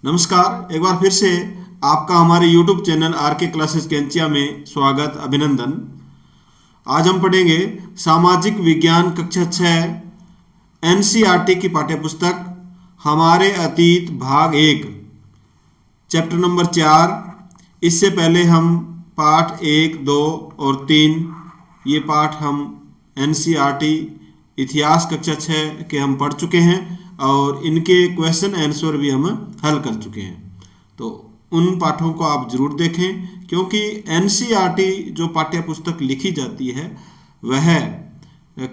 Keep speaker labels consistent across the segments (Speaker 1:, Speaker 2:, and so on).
Speaker 1: नमस्कार, एक बार फिर से आपका हमारे YouTube चैनल आर के क्लासेस कैंचिया में स्वागत अभिनंदन। आज हम पढ़ेंगे सामाजिक विज्ञान कक्षा 6 एनसीईआरटी की पाठ्यपुस्तक हमारे अतीत भाग 1 चैप्टर नंबर 4। इससे पहले हम पाठ 1, 2 और 3 ये पाठ हम एनसीईआरटी इतिहास कक्षा 6 के हम पढ़ चुके हैं और इनके क्वेश्चन आंसर भी हम हल कर चुके हैं। तो उन पाठों को आप जरूर देखें, क्योंकि एनसीईआरटी जो पाठ्य पुस्तक लिखी जाती है वह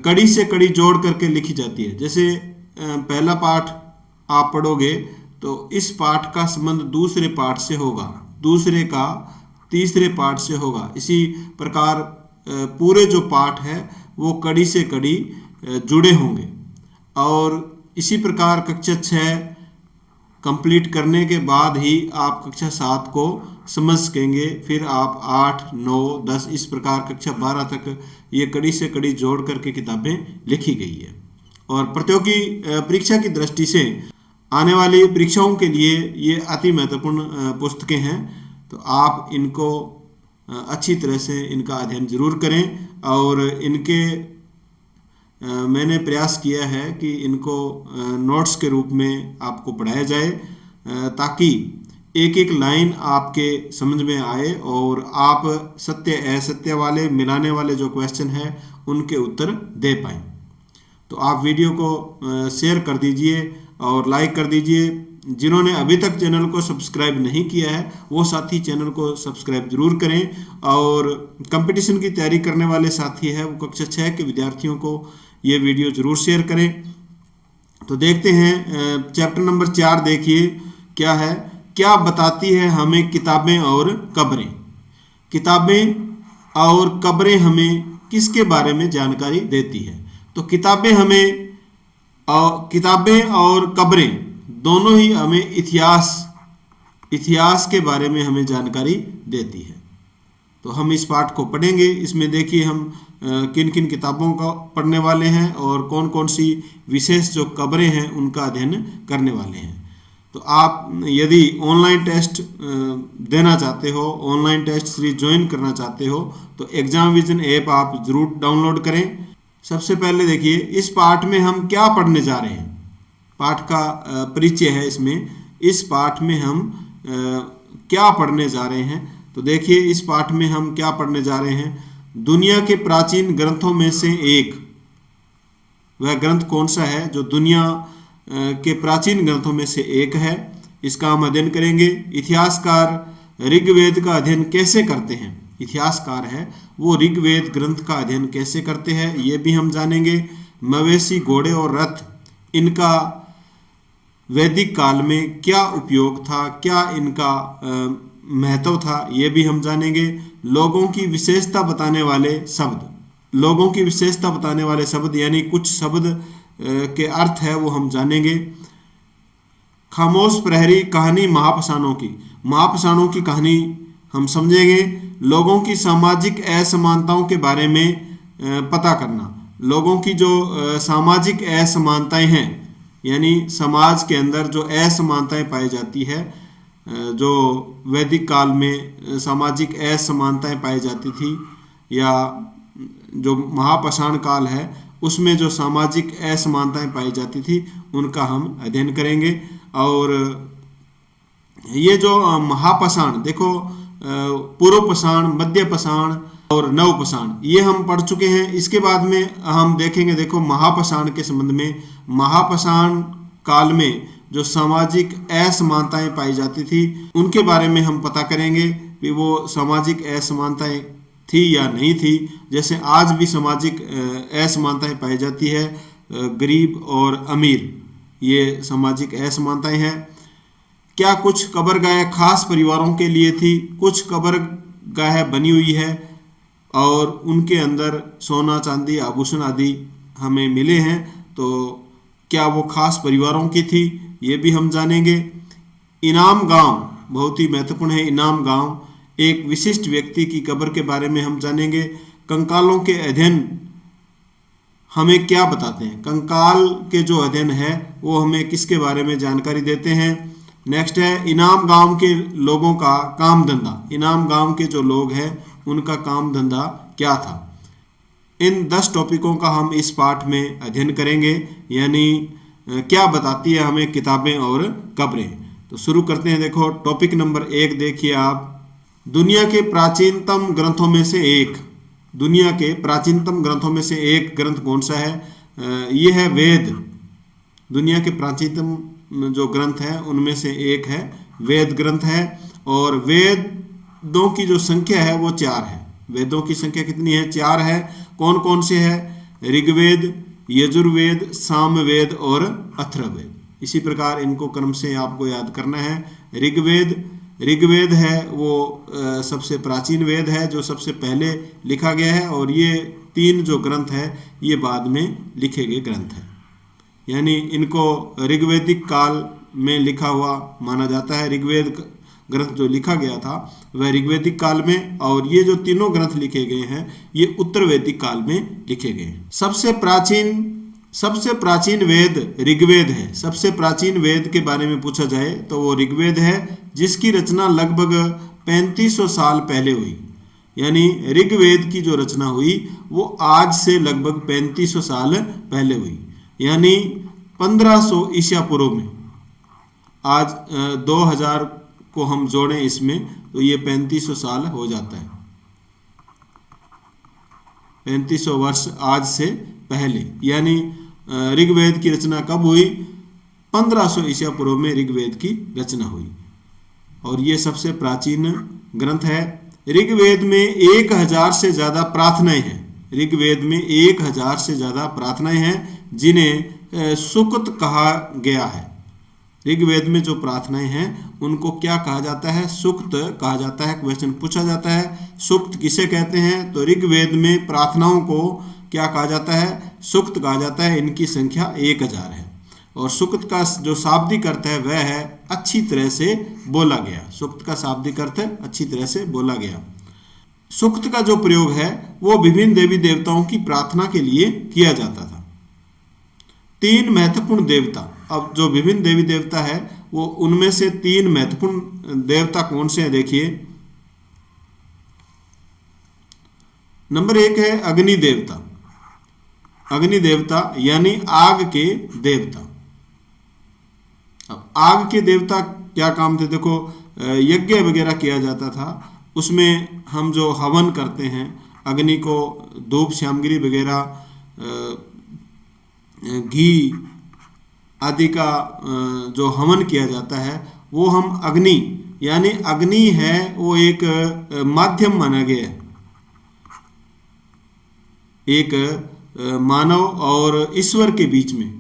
Speaker 1: कड़ी से कड़ी जोड़ करके लिखी जाती है। जैसे पहला पाठ आप पढ़ोगे तो इस पाठ का संबंध दूसरे पाठ से होगा, दूसरे का तीसरे पाठ से होगा। इसी प्रकार पूरे जो पाठ है वो कड़ी से कड़ी जुड़े होंगे और इसी प्रकार कक्षा 6 कंप्लीट करने के बाद ही आप कक्षा 7 को समझ सकेंगे। फिर आप 8, 9, 10 इस प्रकार कक्षा 12 तक ये कड़ी से कड़ी जोड़ करके किताबें लिखी गई है। और प्रतियोगी परीक्षा की दृष्टि से आने वाली परीक्षाओं के लिए ये अति महत्वपूर्ण पुस्तकें हैं। तो आप इनको अच्छी तरह से इनका अध्ययन जरूर करें और इनके मैंने प्रयास किया है कि इनको नोट्स के रूप में आपको पढ़ाया जाए, ताकि एक एक लाइन आपके समझ में आए और आप सत्य असत्य वाले मिलाने वाले जो क्वेश्चन है उनके उत्तर दे पाएँ। तो आप वीडियो को शेयर कर दीजिए और लाइक कर दीजिए। जिन्होंने अभी तक चैनल को सब्सक्राइब नहीं किया है वो साथी चैनल को सब्सक्राइब जरूर करें। और कंपटीशन की तैयारी करने वाले साथी है वो कक्षा 6 के विद्यार्थियों को ये वीडियो जरूर शेयर करें। तो देखते हैं चैप्टर नंबर 4 देखिए क्या है। क्या बताती है हमें किताबें और कब्रें। किताबें और कब्रें हमें किसके बारे में जानकारी देती है। तो किताबें और कब्रें दोनों ही हमें इतिहास के बारे में हमें जानकारी देती है। तो हम इस पाठ को पढ़ेंगे। इसमें देखिए हम किन किन किताबों का पढ़ने वाले हैं और कौन कौन सी विशेष जो कब्रें हैं उनका अध्ययन करने वाले हैं। तो आप यदि ऑनलाइन टेस्ट देना चाहते हो, ऑनलाइन टेस्ट सीरीज ज्वाइन करना चाहते हो, तो एग्जाम विजन ऐप आप जरूर डाउनलोड करें। सबसे पहले देखिए इस पाठ में हम क्या पढ़ने जा रहे हैं। पाठ का परिचय है इसमें। इस पाठ में हम क्या पढ़ने जा रहे हैं। तो देखिए इस पाठ में हम क्या पढ़ने जा रहे हैं। दुनिया के प्राचीन ग्रंथों में से एक, वह ग्रंथ कौन सा है जो दुनिया के प्राचीन ग्रंथों में से एक है, इसका हम अध्ययन करेंगे। इतिहासकार ऋग्वेद का अध्ययन कैसे करते हैं। इतिहासकार है वो ऋग्वेद ग्रंथ का अध्ययन कैसे करते हैं ये भी हम जानेंगे। मवेशी, घोड़े और रथ, इनका वैदिक काल में क्या उपयोग था, क्या इनका महत्व था, ये भी हम जानेंगे। लोगों की विशेषता बताने वाले शब्द, लोगों की विशेषता बताने वाले शब्द यानी कुछ शब्द के अर्थ है वो हम जानेंगे। खामोश प्रहरी कहानी महापाषाणों की कहानी हम समझेंगे। लोगों की सामाजिक असमानताओं के बारे में पता करना। लोगों की जो सामाजिक असमानताएं हैं, यानी समाज के अंदर जो असमानताएं पाई जाती है, जो वैदिक काल में सामाजिक असमानताएं पाई जाती थी, या जो महापाषाण काल है उसमें जो सामाजिक असमानताएं पाई जाती थी उनका हम अध्ययन करेंगे। और ये जो महापाषाण देखो, पूर्व पाषाण, मध्य पाषाण और नव पाषाण ये हम पढ़ चुके हैं। इसके बाद में हम देखेंगे, देखो महापाषाण के संबंध में, महापाषाण काल में जो सामाजिक असमानताएं पाई जाती थी उनके बारे में हम पता करेंगे कि वो सामाजिक असमानताएं थी या नहीं थी। जैसे आज भी सामाजिक असमानताएं पाई जाती है, गरीब और अमीर, ये सामाजिक असमानताएं हैं। क्या कुछ कब्रगाह खास परिवारों के लिए थी, कुछ कब्रगाह बनी हुई है और उनके अंदर सोना, चांदी, आभूषण आदि हमें मिले हैं, तो क्या वो खास परिवारों की थी ये भी हम जानेंगे। इनाम गांव बहुत ही महत्वपूर्ण है। इनाम गांव एक विशिष्ट व्यक्ति की कब्र के बारे में हम जानेंगे। कंकालों के अध्ययन हमें क्या बताते हैं। कंकाल के जो अध्ययन है वो हमें किसके बारे में जानकारी देते हैं। नेक्स्ट है इनाम गांव के लोगों का काम धंधा। इनाम गांव के जो लोग हैं उनका काम धंधा क्या था। इन 10 टॉपिकों का हम इस पाठ में अध्ययन करेंगे, यानी क्या बताती है हमें किताबें और खबरें। तो शुरू करते हैं। देखो टॉपिक नंबर 1 देखिए आप, दुनिया के प्राचीनतम ग्रंथों में से एक। दुनिया के प्राचीनतम ग्रंथों में से एक ग्रंथ कौन सा है? ये है वेद। दुनिया के प्राचीनतम जो ग्रंथ है उनमें से एक है वेद ग्रंथ है। और वेदों की जो संख्या है वो 4 है। वेदों की संख्या कितनी है? 4 है। कौन कौन से है? ऋग्वेद, यजुर्वेद, सामवेद और अथर्ववेद। इसी प्रकार इनको क्रम से आपको याद करना है। ऋग्वेद है वो सबसे प्राचीन वेद है, जो सबसे पहले लिखा गया है, और ये 3 जो ग्रंथ है ये बाद में लिखे गए ग्रंथ है, यानी इनको ऋग्वेदिक काल में लिखा हुआ माना जाता है। ऋग्वेद ग्रंथ जो लिखा गया था वह ऋग्वेदिक काल में, और ये जो तीनों ग्रंथ लिखे गए हैं ये उत्तरवैदिक काल में लिखे गए हैं। सबसे प्राचीन वेद ऋग्वेद है। सबसे प्राचीन वेद के बारे में पूछा जाए तो वो ऋग्वेद है, जिसकी रचना लगभग 3500 साल पहले हुई। यानी ऋग्वेद की जो रचना हुई वो आज से लगभग 3500 साल पहले हुई, यानी 1500 ईसा पूर्व में। आज 2000 को हम जोड़ें इसमें तो ये 3500 साल हो जाता है। 3500 वर्ष आज से पहले, यानी ऋग्वेद की रचना कब हुई? 1500 ईसा पूर्व में ऋग्वेद की रचना हुई, और ये सबसे प्राचीन ग्रंथ है। ऋग्वेद में 1000 से ज़्यादा प्रार्थनाएं हैं। ऋग्वेद में 1000 से ज़्यादा प्रार्थनाएं हैं जिन्हें सूक्त कहा गया है। ऋग्वेद में जो प्रार्थनाएं हैं उनको क्या कहा जाता है? सूक्त कहा जाता है। क्वेश्चन पूछा जाता है सूक्त किसे कहते हैं, तो ऋग्वेद में प्रार्थनाओं को क्या कहा जाता है? सूक्त कहा जाता है। इनकी संख्या 1000 है, और सूक्त का जो शाब्दिक अर्थ है वह है अच्छी तरह से बोला गया। सूक्त का शाब्दिक अर्थ है अच्छी तरह से बोला गया। सूक्त का जो प्रयोग है वो विभिन्न देवी देवताओं की प्रार्थना के लिए किया जाता था। 3 महत्वपूर्ण देवता, अब जो विभिन्न देवी देवता है वो उनमें से 3 महत्वपूर्ण देवता कौन से हैं? देखिए नंबर 1 है अग्नि देवता। अग्नि देवता यानी आग के देवता। अब आग के देवता क्या काम थे? देखो यज्ञ वगैरह किया जाता था, उसमें हम जो हवन करते हैं, अग्नि को धूप श्यामगिरी वगैरह घी आदि का जो हवन किया जाता है वो हम अग्नि, यानी अग्नि है वो एक माध्यम माना गया है। एक मानव और ईश्वर के बीच में,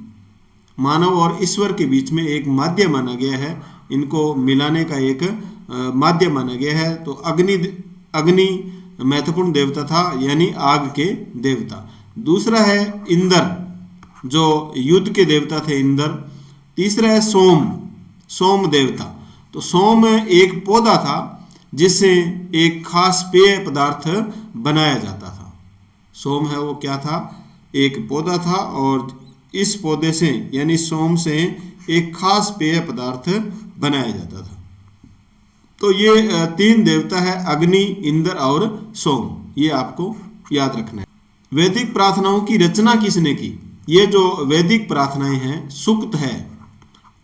Speaker 1: मानव और ईश्वर के बीच में एक माध्यम माना गया है। इनको मिलाने का एक माध्यम माना गया है। तो अग्नि महत्वपूर्ण देवता था, यानी आग के देवता। दूसरा है इंद्र, जो युद्ध के देवता थे इंद्र। तीसरा है सोम देवता। तो सोम एक पौधा था जिससे एक खास पेय पदार्थ बनाया जाता था। सोम है वो क्या था? एक पौधा था, और इस पौधे से यानी सोम से एक खास पेय पदार्थ बनाया जाता था। तो ये 3 देवता है, अग्नि, इंद्र और सोम। ये आपको याद रखना है। वैदिक प्रार्थनाओं की रचना किसने की? ये जो वैदिक प्रार्थनाएं हैं, सूक्त है,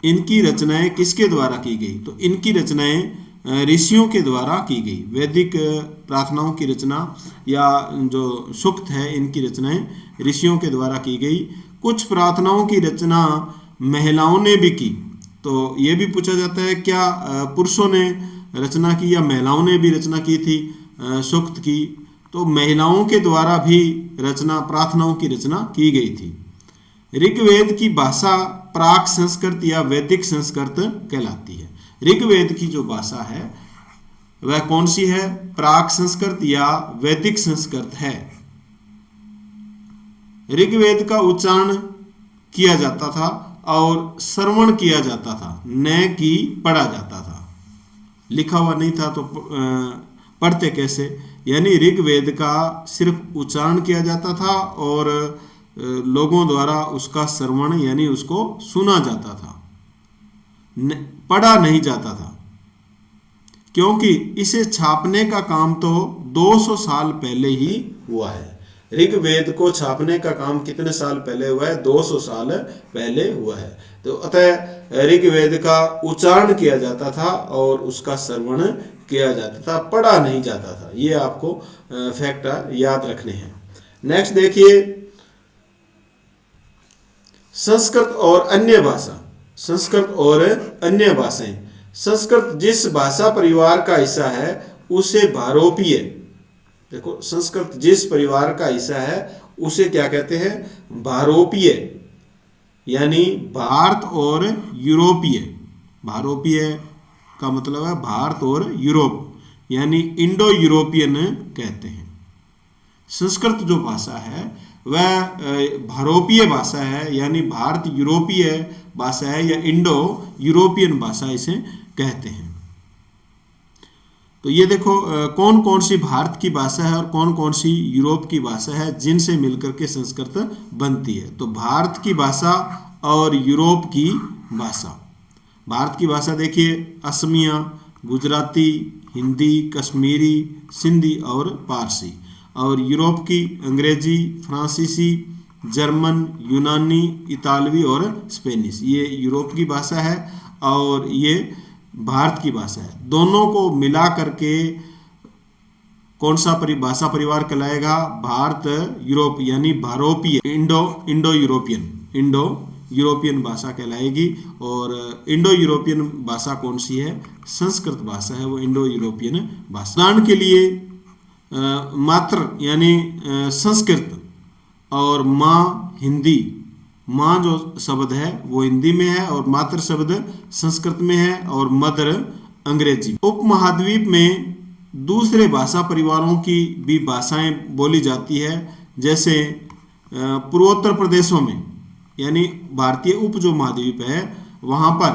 Speaker 1: इनकी रचनाएं किसके द्वारा की गई? तो इनकी रचनाएं ऋषियों के द्वारा की गई। वैदिक प्रार्थनाओं की रचना या जो सूक्त है इनकी रचनाएं ऋषियों के द्वारा की गई। कुछ प्रार्थनाओं की रचना महिलाओं ने भी की। तो ये भी पूछा जाता है क्या पुरुषों ने रचना की या महिलाओं ने भी रचना की थी सूक्त की? तो महिलाओं के द्वारा भी प्रार्थनाओं की रचना की गई थी। ऋग्वेद की भाषा प्राक संस्कृत या वैदिक संस्कृत कहलाती है। ऋग्वेद की जो भाषा है वह कौन सी है? प्राक संस्कृत या वैदिक संस्कृत है। ऋग्वेद का उच्चारण किया जाता था और श्रवण किया जाता था, न कि पढ़ा जाता था। लिखा हुआ नहीं था तो पढ़ते कैसे? यानी ऋग्वेद का सिर्फ उच्चारण किया जाता था और लोगों द्वारा उसका श्रवण यानी उसको सुना जाता था। पढ़ा नहीं जाता था, क्योंकि इसे छापने का काम तो 200 साल पहले ही हुआ है। ऋग्वेद को छापने का काम कितने साल पहले हुआ है? 200 साल पहले हुआ है। तो अतः ऋग्वेद का उच्चारण किया जाता था और उसका श्रवण किया जाता था, पढ़ा नहीं जाता था। ये आपको फैक्ट याद रखने हैं। नेक्स्ट देखिए, संस्कृत और अन्य भाषा। संस्कृत और अन्य भाषाएं। संस्कृत जिस भाषा परिवार का हिस्सा है उसे भारोपीय, देखो संस्कृत जिस परिवार का हिस्सा है उसे क्या कहते हैं? भारोपीय, यानी भारत और यूरोपीय। भारोपीय का मतलब है भारत और यूरोप, यानी इंडो यूरोपियन कहते हैं। संस्कृत जो भाषा है वह भारोपीय भाषा है, यानी भारत यूरोपीय भाषा है या इंडो यूरोपियन भाषा इसे कहते हैं। तो ये देखो कौन कौन सी भारत की भाषा है और कौन कौन सी यूरोप की भाषा है जिनसे मिलकर के संस्कृत बनती है। तो भारत की भाषा और यूरोप की भाषा। भारत की भाषा देखिए, असमिया, गुजराती, हिंदी, कश्मीरी, सिंधी और पारसी। और यूरोप की अंग्रेजी, फ्रांसीसी, जर्मन, यूनानी, इतालवी और स्पेनिश। ये यूरोप की भाषा है और ये भारत की भाषा है। दोनों को मिला करके कौन सा भाषा परिवार कहलाएगा? भारत यूरोप, यानी भारोपीय, इंडो यूरोपियन भाषा कहलाएगी। और इंडो यूरोपियन भाषा कौन सी है? संस्कृत भाषा है, वो इंडो यूरोपियन भाषा। उदाहरण के लिए मात्र यानी संस्कृत और माँ हिंदी। माँ जो शब्द है वो हिंदी में है और मातृ शब्द संस्कृत में है और मदर अंग्रेजी। उपमहाद्वीप में दूसरे भाषा परिवारों की भी भाषाएं बोली जाती है, जैसे पूर्वोत्तर प्रदेशों में, यानी भारतीय उप जो महाद्वीप है वहाँ पर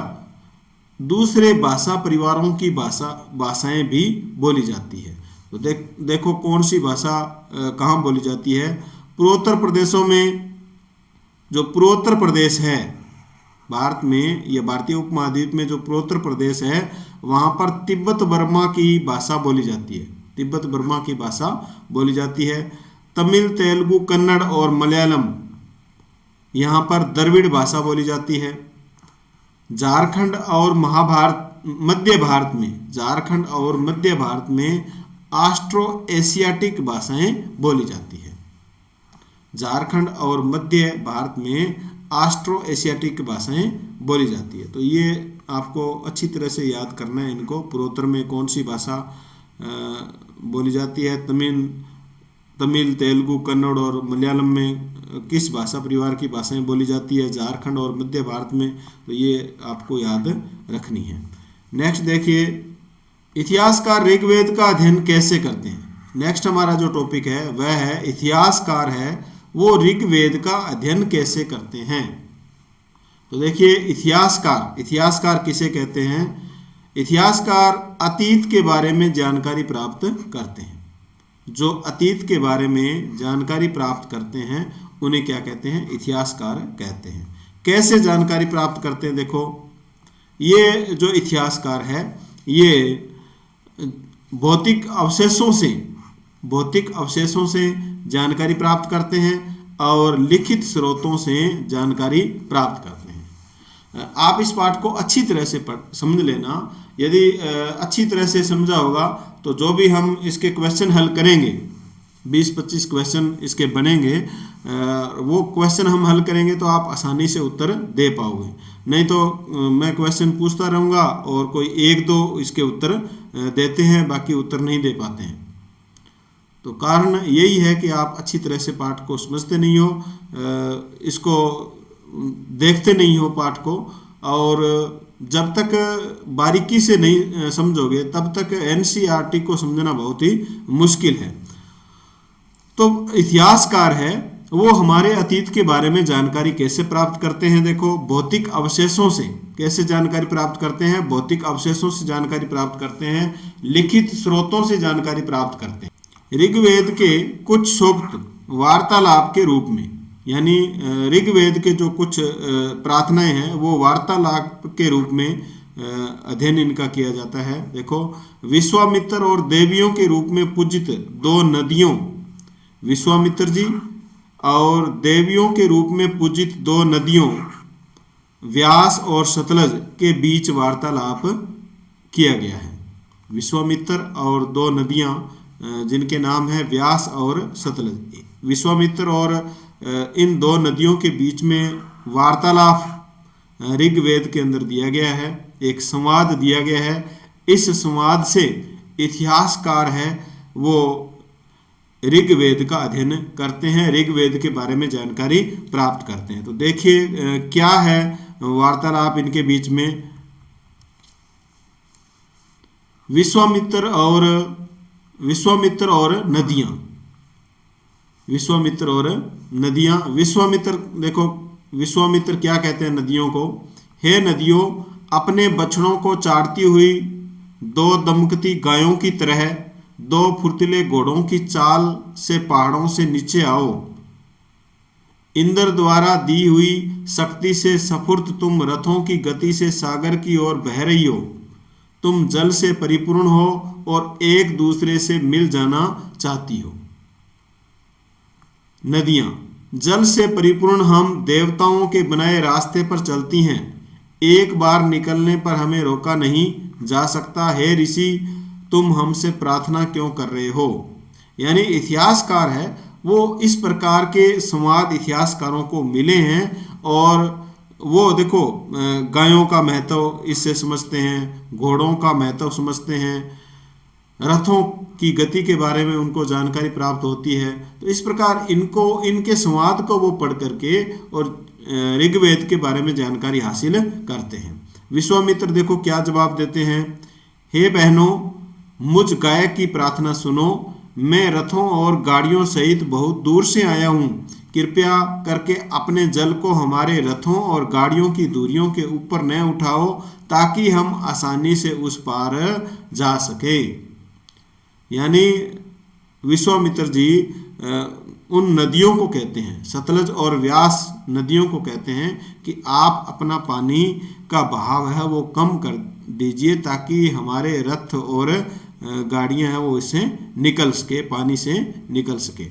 Speaker 1: दूसरे भाषा परिवारों की भाषाएं भी बोली जाती है। तो देखो कौन सी भाषा कहाँ बोली जाती है। पूर्वोत्तर प्रदेशों में, जो पूर्वोत्तर प्रदेश है भारत में या भारतीय उपमहाद्वीप में जो पूर्वोत्तर प्रदेश है वहाँ पर तिब्बत बर्मा की भाषा बोली जाती है। तिब्बत बर्मा की भाषा बोली जाती है। तमिल, तेलुगु, कन्नड़ और मलयालम, यहाँ पर द्रविड़ भाषा बोली जाती है। झारखंड और मध्य भारत में, झारखंड और मध्य भारत में ऑस्ट्रो एशियाटिक भाषाएं बोली जाती है। झारखंड और मध्य भारत में ऑस्ट्रो एशियाटिक भाषाएं बोली जाती है। तो ये आपको अच्छी तरह से याद करना है इनको। पूर्वोत्तर में कौन सी भाषा बोली जाती है, तमिल, तेलुगु, कन्नड़ और मलयालम में किस भाषा परिवार की भाषाएं बोली जाती है, झारखंड और मध्य भारत में, तो ये आपको याद रखनी है। नेक्स्ट देखिए, इतिहासकार ऋग्वेद का अध्ययन कैसे करते हैं। नेक्स्ट हमारा जो टॉपिक है वह है इतिहासकार है वो ऋग्वेद का अध्ययन कैसे करते हैं। तो देखिए, इतिहासकार किसे कहते हैं? इतिहासकार अतीत के बारे में जानकारी प्राप्त करते हैं। जो अतीत के बारे में जानकारी प्राप्त करते हैं उन्हें क्या कहते हैं? इतिहासकार कहते हैं। कैसे जानकारी प्राप्त करते हैं? देखो, ये जो इतिहासकार है ये भौतिक अवशेषों से जानकारी प्राप्त करते हैं और लिखित स्रोतों से जानकारी प्राप्त करते हैं। आप इस पाठ को अच्छी तरह से समझ लेना। यदि अच्छी तरह से समझा होगा तो जो भी हम इसके क्वेश्चन हल करेंगे, 20-25 क्वेश्चन इसके बनेंगे, वो क्वेश्चन हम हल करेंगे तो आप आसानी से उत्तर दे पाओगे। नहीं तो मैं क्वेश्चन पूछता रहूँगा और कोई 1-2 इसके उत्तर देते हैं, बाकी उत्तर नहीं दे पाते हैं। तो कारण यही है कि आप अच्छी तरह से पाठ को समझते नहीं हो, इसको देखते नहीं हो पाठ को, और जब तक बारीकी से नहीं समझोगे तब तक एनसीईआरटी को समझना बहुत ही मुश्किल है। तो इतिहासकार है वो हमारे अतीत के बारे में जानकारी कैसे प्राप्त करते हैं। देखो, भौतिक अवशेषों से कैसे जानकारी प्राप्त करते हैं? भौतिक अवशेषों से जानकारी प्राप्त करते हैं, लिखित स्रोतों से जानकारी प्राप्त करते हैं। ऋग्वेद के कुछ सूक्त वार्तालाप के रूप में, यानी ऋग्वेद के जो कुछ प्रार्थनाएं हैं वो वार्तालाप के रूप में अध्ययन इनका किया जाता है। देखो, विश्वामित्र और देवियों के रूप में पूजित दो नदियों, विश्वामित्र जी और देवियों के रूप में पूजित दो नदियों व्यास और सतलज के बीच वार्तालाप किया गया है। विश्वामित्र और दो नदियां जिनके नाम है व्यास और सतलज, विश्वामित्र और इन दो नदियों के बीच में वार्तालाप ऋग्वेद के अंदर दिया गया है, एक संवाद दिया गया है। इस संवाद से इतिहासकार है वो ऋग्वेद का अध्ययन करते हैं, ऋग्वेद के बारे में जानकारी प्राप्त करते हैं। तो देखिए क्या है वार्तालाप इनके बीच में। विश्वामित्र और नदियां, विश्वामित्र और नदियां। विश्वामित्र, देखो विश्वामित्र क्या कहते हैं नदियों को, हे नदियों, अपने बछड़ों को चाटती हुई दो दमकती गायों की तरह दो फुर्तीले घोड़ों की चाल से पहाड़ों से नीचे आओ। इंद्र द्वारा दी हुई शक्ति से सफुर्त तुम रथों की गति से सागर की ओर बह रही हो। तुम जल से परिपूर्ण हो और एक दूसरे से मिल जाना चाहती हो। नदियां, जल से परिपूर्ण हम देवताओं के बनाए रास्ते पर चलती हैं। एक बार निकलने पर हमें रोका नहीं जा सकता। हे ऋषि, तुम हमसे प्रार्थना क्यों कर रहे हो? यानी इतिहासकार है वो इस प्रकार के संवाद इतिहासकारों को मिले हैं और वो देखो गायों का महत्व इससे समझते हैं, घोड़ों का महत्व समझते हैं, रथों की गति के बारे में उनको जानकारी प्राप्त होती है। तो इस प्रकार इनको इनके संवाद को वो पढ़ करके और ऋग्वेद के बारे में जानकारी हासिल करते हैं। विश्वामित्र देखो क्या जवाब देते हैं, हे बहनों, मुझ गायक की प्रार्थना सुनो। मैं रथों और गाड़ियों सहित बहुत दूर से आया हूँ। कृपया करके अपने जल को हमारे रथों और गाड़ियों की दूरियों के ऊपर न उठाओ ताकि हम आसानी से उस पार जा सके। यानी विश्वामित्र जी उन नदियों को कहते हैं, सतलज और व्यास नदियों को कहते हैं कि आप अपना पानी का बहाव है वो कम कर दीजिए ताकि हमारे रथ और गाड़ियां हैं वो इससे निकल सके, पानी से निकल सके।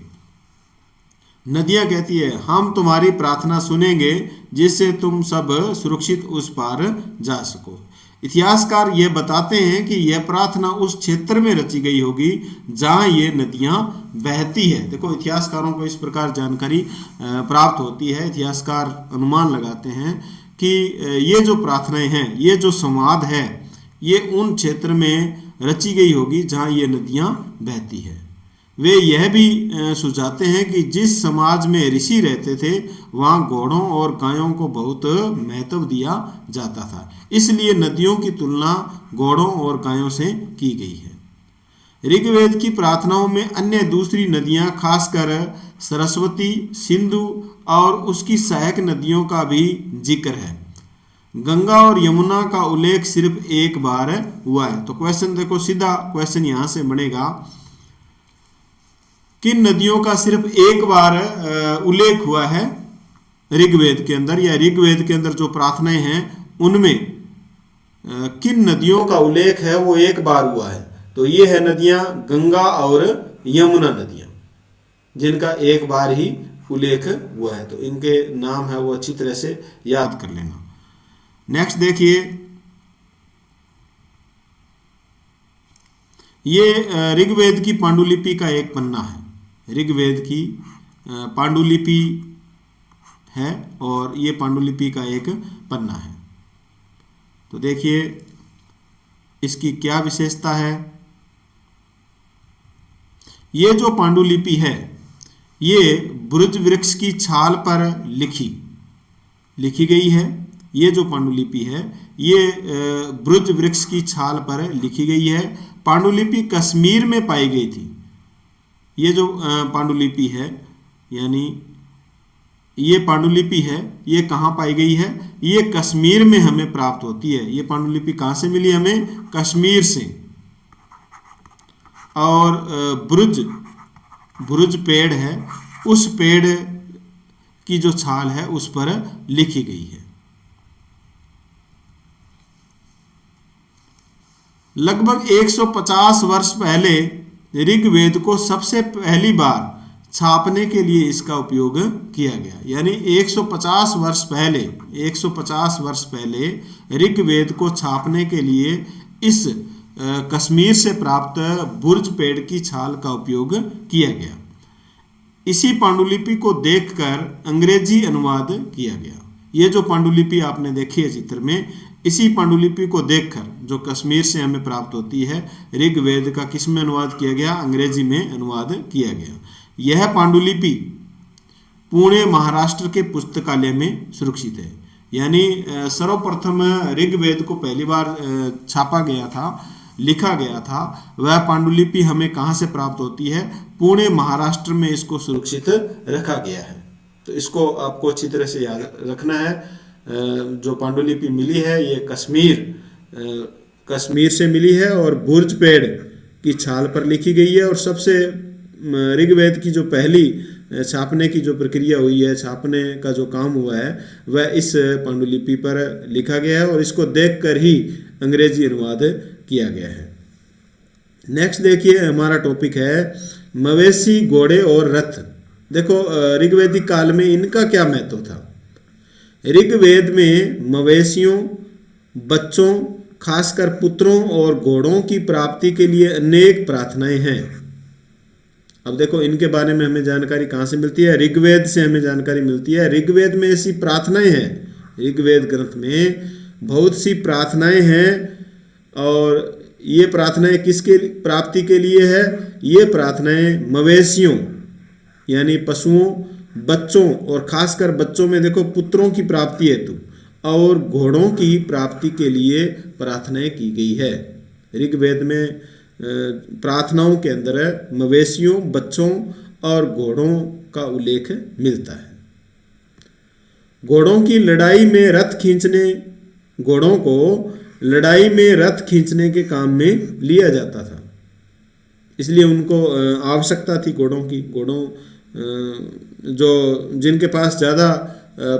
Speaker 1: नदियां कहती है, हम तुम्हारी प्रार्थना सुनेंगे जिससे तुम सब सुरक्षित उस पार जा सको। इतिहासकार ये बताते हैं कि यह प्रार्थना उस क्षेत्र में रची गई होगी जहां ये नदियां बहती है। देखो इतिहासकारों को इस प्रकार जानकारी प्राप्त होती है। इतिहासकार अनुमान लगाते हैं कि ये जो प्रार्थनाएं हैं, ये जो संवाद है, ये उन क्षेत्र में रची गई होगी जहां ये नदियां बहती है। वे यह भी सुझाते हैं कि जिस समाज में ऋषि रहते थे वहां घोड़ों और गायों को बहुत महत्व दिया जाता था, इसलिए नदियों की तुलना घोड़ों और गायों से की गई है। ऋग्वेद की प्रार्थनाओं में अन्य दूसरी नदियां, खासकर सरस्वती, सिंधु और उसकी सहायक नदियों का भी जिक्र है। गंगा और यमुना का उल्लेख सिर्फ एक बार हुआ है। तो क्वेश्चन देखो, सीधा क्वेश्चन यहां से बनेगा, किन नदियों का सिर्फ एक बार उल्लेख हुआ है ऋग्वेद के अंदर, या ऋग्वेद के अंदर जो प्रार्थनाएं हैं उनमें किन नदियों का उल्लेख है वो एक बार हुआ है? तो ये है नदियां गंगा और यमुना नदियां, जिनका एक बार ही उल्लेख हुआ है। तो इनके नाम है वो अच्छी तरह से याद कर लेना। नेक्स्ट देखिए, ये ऋग्वेद की पांडुलिपि का एक पन्ना है। ऋग्वेद की पांडुलिपि है और ये पांडुलिपि का एक पन्ना है। तो देखिए इसकी क्या विशेषता है। ये जो पांडुलिपि है ये बुर्ज वृक्ष की छाल पर लिखी गई है। ये जो पांडुलिपि है ये बुर्ज वृक्ष की छाल पर लिखी गई है। पांडुलिपि कश्मीर में पाई गई थी। ये जो पांडुलिपि है, यानी ये पांडुलिपि है, ये कहाँ पाई गई है? ये कश्मीर में हमें प्राप्त होती है। ये पांडुलिपि कहाँ से मिली हमें? कश्मीर से। और बुर्ज पेड़ है, उस पेड़ की जो छाल है उस पर लिखी गई है। लगभग 150 वर्ष पहले ऋग्वेद को सबसे पहली बार छापने के लिए इसका उपयोग किया गया। यानी 150 वर्ष पहले ऋग्वेद को छापने के लिए इस कश्मीर से प्राप्त बुर्ज पेड़ की छाल का उपयोग किया गया। इसी पांडुलिपि को देखकर अंग्रेजी अनुवाद किया गया। ये जो पांडुलिपि आपने देखी है चित्र में, इसी पांडुलिपि को देखकर जो कश्मीर से हमें प्राप्त होती है, ऋग्वेद का किस में अनुवाद किया गया? अंग्रेजी में अनुवाद किया गया। यह पांडुलिपि पुणे महाराष्ट्र के पुस्तकालय में सुरक्षित है। यानी सर्वप्रथम ऋग्वेद को पहली बार छापा गया था, लिखा गया था, वह पांडुलिपि हमें कहाँ से प्राप्त होती है? पुणे महाराष्ट्र में इसको सुरक्षित रखा गया है। तो इसको आपको अच्छी तरह से याद रखना है। जो पांडुलिपि मिली है ये कश्मीर से मिली है और बुर्ज पेड़ की छाल पर लिखी गई है। और सबसे ऋग्वेद की जो पहली छापने की जो प्रक्रिया हुई है, छापने का जो काम हुआ है, वह इस पांडुलिपि पर लिखा गया है और इसको देखकर ही अंग्रेजी अनुवाद किया गया है। नेक्स्ट देखिए, हमारा टॉपिक है मवेशी, घोड़े और रथ। देखो ऋग्वेदिक काल में इनका क्या महत्व था? ऋग्वेद में मवेशियों, बच्चों, खासकर पुत्रों और घोड़ों की प्राप्ति के लिए अनेक प्रार्थनाएं हैं। अब देखो इनके बारे में हमें जानकारी कहाँ से मिलती है? ऋग्वेद से हमें जानकारी मिलती है। ऋग्वेद में ऐसी प्रार्थनाएं हैं, ऋग्वेद ग्रंथ में बहुत सी प्रार्थनाएं हैं। और ये प्रार्थनाएं किसके प्राप्ति के लिए है? ये प्रार्थनाएं मवेशियों यानी पशुओं, बच्चों और खासकर बच्चों में देखो पुत्रों की प्राप्ति हेतु और घोड़ों की प्राप्ति के लिए प्रार्थनाएं की गई है। ऋग्वेद में प्रार्थनाओं के अंदर मवेशियों, बच्चों और घोड़ों का उल्लेख मिलता है। घोड़ों की लड़ाई में रथ खींचने, घोड़ों को लड़ाई में रथ खींचने के काम में लिया जाता था, इसलिए उनको आवश्यकता थी घोड़ों की। घोड़ों जो जिनके पास ज़्यादा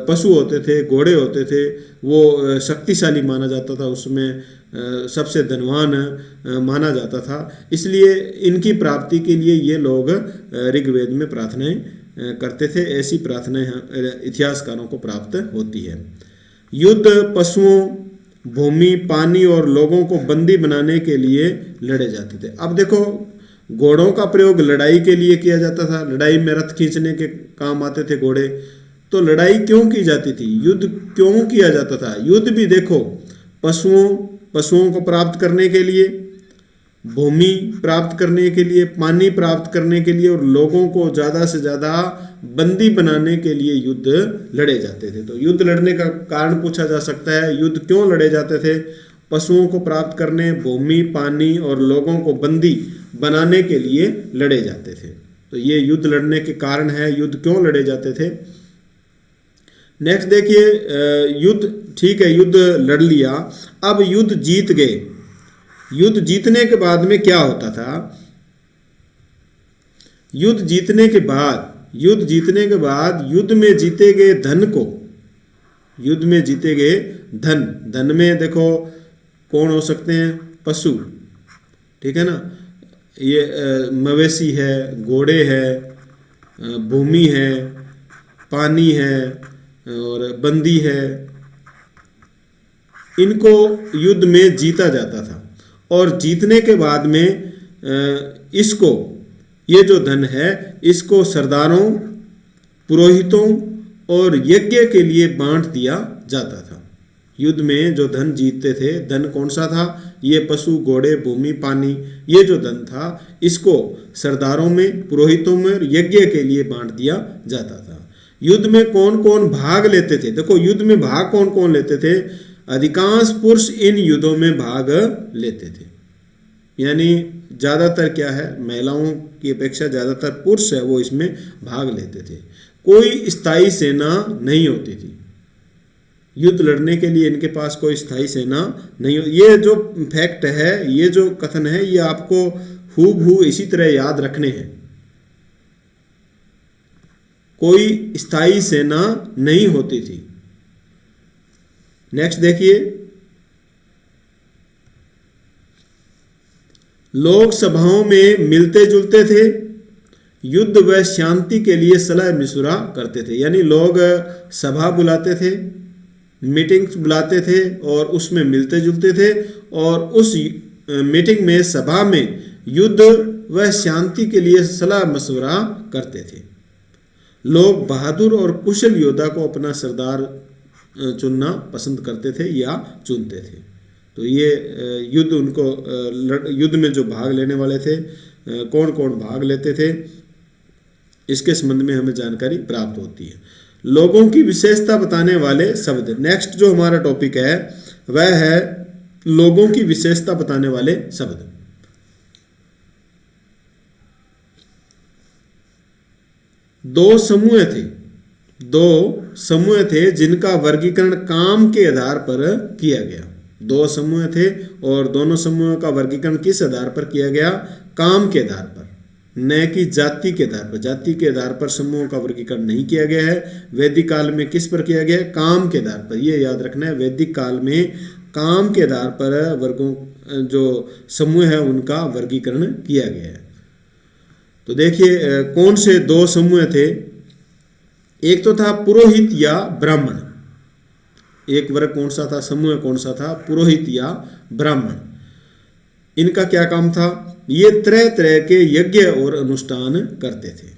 Speaker 1: पशु होते थे, घोड़े होते थे, वो शक्तिशाली माना जाता था, उसमें सबसे धनवान माना जाता था। इसलिए इनकी प्राप्ति के लिए ये लोग ऋग्वेद में प्रार्थनाएं करते थे। ऐसी प्रार्थनाएं इतिहासकारों को प्राप्त होती है। युद्ध पशुओं, भूमि, पानी और लोगों को बंदी बनाने के लिए लड़े जाते थे। अब देखो घोड़ों का प्रयोग लड़ाई के लिए किया जाता था, लड़ाई में रथ खींचने के काम आते थे घोड़े। तो लड़ाई क्यों की जाती थी? युद्ध क्यों किया जाता था? युद्ध भी देखो पशुओं को प्राप्त करने के लिए, भूमि प्राप्त करने के लिए, पानी प्राप्त करने के लिए और लोगों को ज़्यादा से ज़्यादा बंदी बनाने के लिए युद्ध लड़े जाते थे। तो युद्ध लड़ने का कारण पूछा जा सकता है, युद्ध क्यों लड़े जाते थे? पशुओं को प्राप्त करने, भूमि, पानी और लोगों को बंदी बनाने के लिए लड़े जाते थे। तो ये युद्ध लड़ने के कारण है, युद्ध क्यों लड़े जाते थे। नेक्स्ट देखिए, युद्ध ठीक है, युद्ध लड़ लिया, अब युद्ध जीत गए। युद्ध जीतने के बाद में क्या होता था? युद्ध जीतने के बाद युद्ध में जीते गए धन को, युद्ध में जीते गए धन में देखो कौन हो सकते हैं? पशु, ठीक है ना। ये मवेशी है, घोड़े है, भूमि है, पानी है और बंदी है। इनको युद्ध में जीता जाता था और जीतने के बाद में इसको, ये जो धन है, इसको सरदारों, पुरोहितों और यज्ञ के लिए बांट दिया जाता था। युद्ध में जो धन जीतते थे, धन कौन सा था? ये पशु, घोड़े, भूमि, पानी, ये जो धन था इसको सरदारों में, पुरोहितों में और यज्ञ के लिए बांट दिया जाता था। युद्ध में कौन कौन भाग लेते थे? देखो युद्ध में भाग कौन कौन लेते थे? अधिकांश पुरुष इन युद्धों में भाग लेते थे। यानी ज़्यादातर क्या है, महिलाओं की अपेक्षा ज़्यादातर पुरुष है वो इसमें भाग लेते थे। कोई स्थायी सेना नहीं होती थी, युद्ध लड़ने के लिए इनके पास कोई स्थायी सेना नहीं हो। ये जो फैक्ट है, ये जो कथन है, ये आपको हूबहू इसी तरह याद रखने हैं। कोई स्थायी सेना नहीं होती थी। नेक्स्ट देखिए, लोग सभाओं में मिलते जुलते थे, युद्ध व शांति के लिए सलाह मशुरा करते थे। यानी लोग सभा बुलाते थे, मीटिंग्स बुलाते थे और उसमें मिलते जुलते थे, और उस मीटिंग में, सभा में युद्ध व शांति के लिए सलाह मशुरा करते थे। लोग बहादुर और कुशल योद्धा को अपना सरदार चुनना पसंद करते थे या चुनते थे। तो ये युद्ध उनको युद्ध में जो भाग लेने वाले थे, कौन कौन भाग लेते थे, इसके संबंध में हमें जानकारी प्राप्त होती है। लोगों की विशेषता बताने वाले शब्द। नेक्स्ट जो हमारा टॉपिक है वह है लोगों की विशेषता बताने वाले शब्द। दो समूह थे जिनका वर्गीकरण काम के आधार पर किया गया। दो समूह थे और दोनों समूहों का वर्गीकरण किस आधार पर किया गया? काम के आधार पर, न कि जाति के आधार पर। जाति के आधार पर समूहों का वर्गीकरण नहीं किया गया है। वैदिक काल में किस पर किया गया है? काम के आधार पर। ये याद रखना है, वैदिक काल में काम के आधार पर वर्गों जो समूह है उनका वर्गीकरण किया गया है। तो देखिए कौन से दो समूह थे। एक तो था पुरोहित या ब्राह्मण। एक वर्ग कौन सा था, समूह कौन सा था? पुरोहित या ब्राह्मण। इनका क्या काम था? ये तरह तरह के यज्ञ और अनुष्ठान करते थे।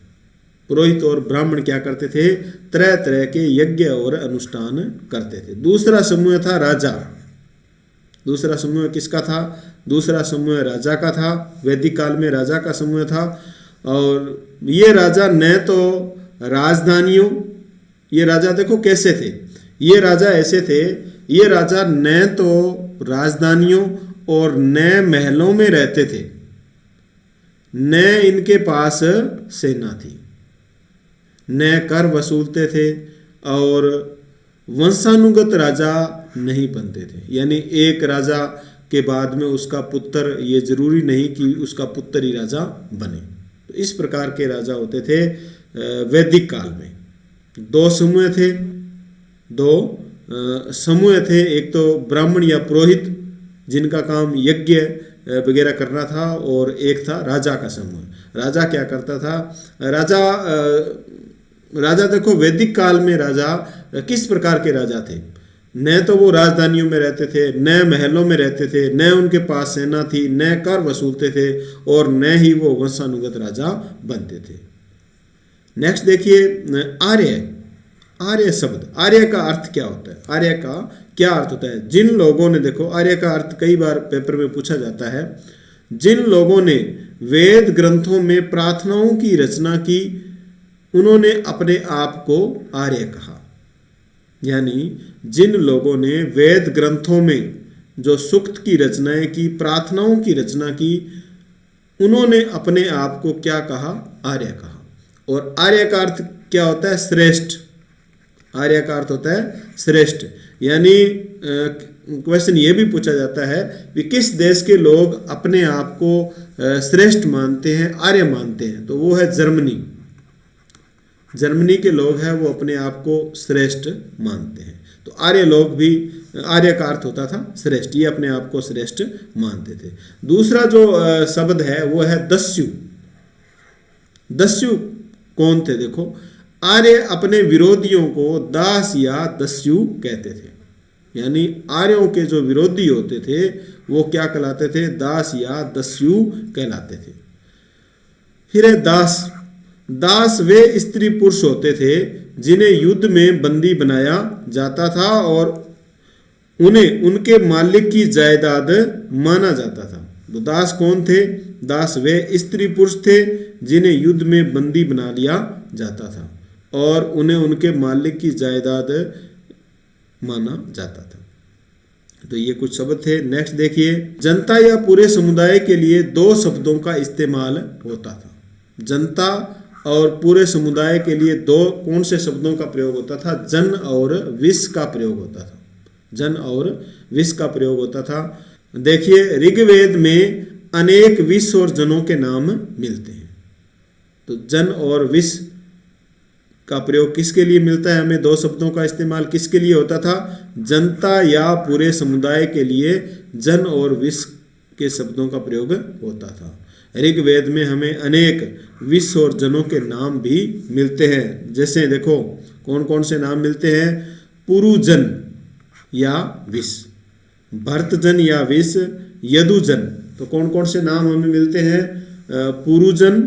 Speaker 1: पुरोहित और ब्राह्मण क्या करते थे? तरह तरह के यज्ञ और अनुष्ठान करते थे। दूसरा समूह था राजा। दूसरा समूह किसका था? दूसरा समूह राजा का था। वैदिक काल में राजा का समूह था। और ये राजा न तो राजधानियों, ये राजा देखो कैसे थे, ये राजा ऐसे थे, ये राजा न तो राजधानियों और न महलों में रहते थे, न इनके पास सेना थी, न कर वसूलते थे और वंशानुगत राजा नहीं बनते थे। यानी एक राजा के बाद में उसका पुत्र, ये जरूरी नहीं कि उसका पुत्र ही राजा बने। तो इस प्रकार के राजा होते थे वैदिक काल में। दो समूह थे, समूह थे। एक तो ब्राह्मण या पुरोहित जिनका काम यज्ञ वगैरह करना था, और एक था राजा का समूह। राजा क्या करता था? राजा देखो वैदिक काल में राजा किस प्रकार के राजा थे? न तो वो राजधानियों में रहते थे, न महलों में रहते थे, न उनके पास सेना थी, न कर वसूलते थे, और न ही वो वंशानुगत राजा बनते थे। नेक्स्ट देखिए आर्य। आर्य शब्द, आर्य का अर्थ क्या होता है? आर्य का क्या अर्थ होता है? जिन लोगों ने, देखो आर्य का अर्थ कई बार पेपर में पूछा जाता है। जिन लोगों ने वेद ग्रंथों में प्रार्थनाओं की रचना की, उन्होंने अपने आप को आर्य कहा। यानी जिन लोगों ने वेद ग्रंथों में जो सूक्त की रचनाएं की, प्रार्थनाओं की रचना की, उन्होंने अपने आप को क्या कहा? आर्य कहा। और आर्य का अर्थ क्या होता है? श्रेष्ठ। आर्य का अर्थ होता है श्रेष्ठ। यानी क्वेश्चन ये भी पूछा जाता है कि किस देश के लोग अपने आप को श्रेष्ठ मानते हैं, आर्य मानते हैं? तो वो है जर्मनी। जर्मनी के लोग हैं वो अपने आप को श्रेष्ठ मानते हैं। तो आर्य लोग भी, आर्य का अर्थ होता था श्रेष्ठ, ये अपने आप को श्रेष्ठ मानते थे। दूसरा जो शब्द है वो है दस्यु। दस्यु कौन थे? देखो आर्य अपने विरोधियों को दास या दस्यु कहते थे। यानी आर्यों के जो विरोधी होते थे वो क्या कहलाते थे? दास या दस्यु कहलाते थे। फिर है दास। दास वे स्त्री पुरुष होते थे जिन्हें युद्ध में बंदी बनाया जाता था और उन्हें उनके मालिक की जायदाद माना जाता था। तो दास कौन थे? दास वे स्त्री पुरुष थे जिन्हें युद्ध में बंदी बना लिया जाता था और उन्हें उनके मालिक की जायदाद माना जाता था। तो ये कुछ शब्द थे। नेक्स्ट देखिए, जनता या पूरे समुदाय के लिए दो शब्दों का इस्तेमाल होता था। जनता और पूरे समुदाय के लिए दो कौन से शब्दों का प्रयोग होता था? जन और विष का प्रयोग होता था। जन और विष का प्रयोग होता था। देखिए ऋग्वेद में अनेक विष और जनों के नाम मिलते हैं। तो जन और विष का प्रयोग किसके लिए मिलता है हमें? दो शब्दों का इस्तेमाल किसके लिए होता था? जनता या पूरे समुदाय के लिए जन और विश्व के शब्दों का प्रयोग होता था। ऋग्वेद में हमें अनेक विश्व और जनों के नाम भी मिलते हैं। जैसे देखो कौन कौन से नाम मिलते हैं? पुरुजन या विश्व, भरतजन या विश्व, यदुजन। तो कौन कौन से नाम हमें मिलते हैं? पुरुजन,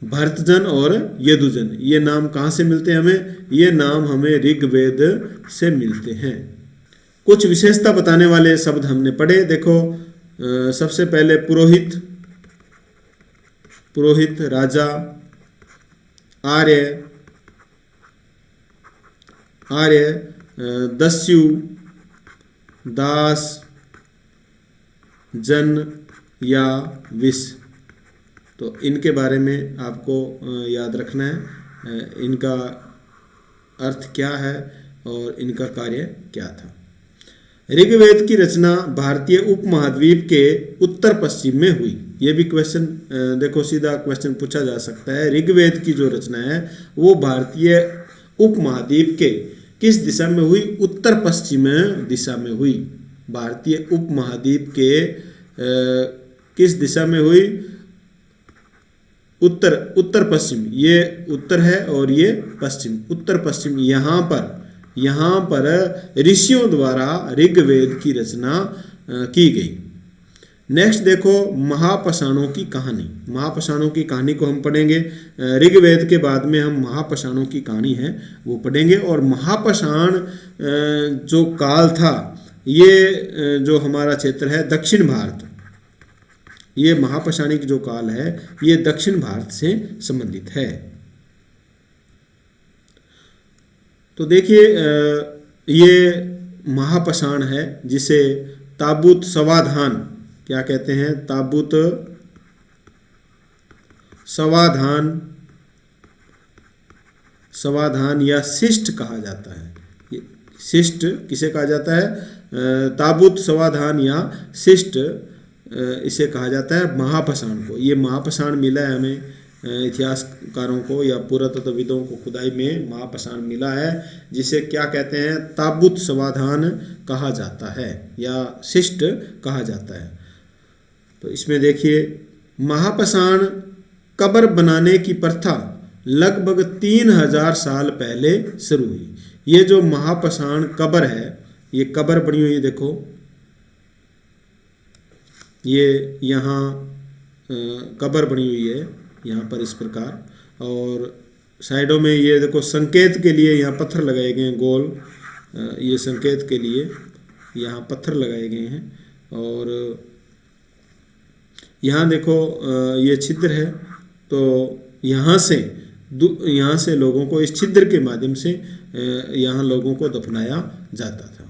Speaker 1: भरतजन और यदुजन। ये नाम कहाँ से मिलते हैं हमें? ये नाम हमें ऋग्वेद से मिलते हैं। कुछ विशेषता बताने वाले शब्द हमने पढ़े। देखो सबसे पहले पुरोहित, पुरोहित, राजा, आर्य, आर्य, दस्यु, दास, जन या विश्व। तो इनके बारे में आपको याद रखना है, इनका अर्थ क्या है और इनका कार्य क्या था। ऋग्वेद की रचना भारतीय उपमहाद्वीप के उत्तर पश्चिम में हुई। ये भी क्वेश्चन देखो सीधा क्वेश्चन पूछा जा सकता है। ऋग्वेद की जो रचना है वो भारतीय उपमहाद्वीप के किस दिशा में हुई? उत्तर पश्चिम दिशा में हुई। भारतीय उपमहाद्वीप के किस दिशा में हुई? उत्तर, उत्तर पश्चिम। ये उत्तर है और ये पश्चिम, उत्तर पश्चिम। यहाँ पर ऋषियों द्वारा ऋग्वेद की रचना की गई। नेक्स्ट देखो महापाषाणों की कहानी। महापाषाणों की कहानी को हम पढ़ेंगे। ऋग्वेद के बाद में हम महापाषाणों की कहानी है वो पढ़ेंगे। और महापाषाण जो काल था, ये जो हमारा क्षेत्र है दक्षिण भारत, ये महापाषाणिक जो काल है ये दक्षिण भारत से संबंधित है। तो देखिए ये महापाषाण है जिसे ताबूत समाधान क्या कहते हैं? ताबूत समाधान या शिष्ट कहा जाता है। शिष्ट किसे कहा जाता है? ताबूत समाधान या शिष्ट इसे कहा जाता है महापाषाण को। ये महापाषाण मिला है हमें इतिहासकारों को या पुरातत्वविदों को, खुदाई में महापाषाण मिला है जिसे क्या कहते हैं? ताबूत समाधान कहा जाता है या शिष्ट कहा जाता है। तो इसमें देखिए महापाषाण कब्र बनाने की प्रथा लगभग 3000 साल पहले शुरू हुई। ये जो महापाषाण कब्र है, ये कब्र बनी हुई है, देखो ये यहाँ कब्र बनी हुई है यहाँ पर इस प्रकार। और साइडों में ये देखो संकेत के लिए यहाँ पत्थर लगाए गए हैं गोल, ये संकेत के लिए यहाँ पत्थर लगाए गए हैं। और यहाँ देखो ये छिद्र है, तो यहाँ से लोगों को इस छिद्र के माध्यम से यहाँ लोगों को दफनाया जाता था।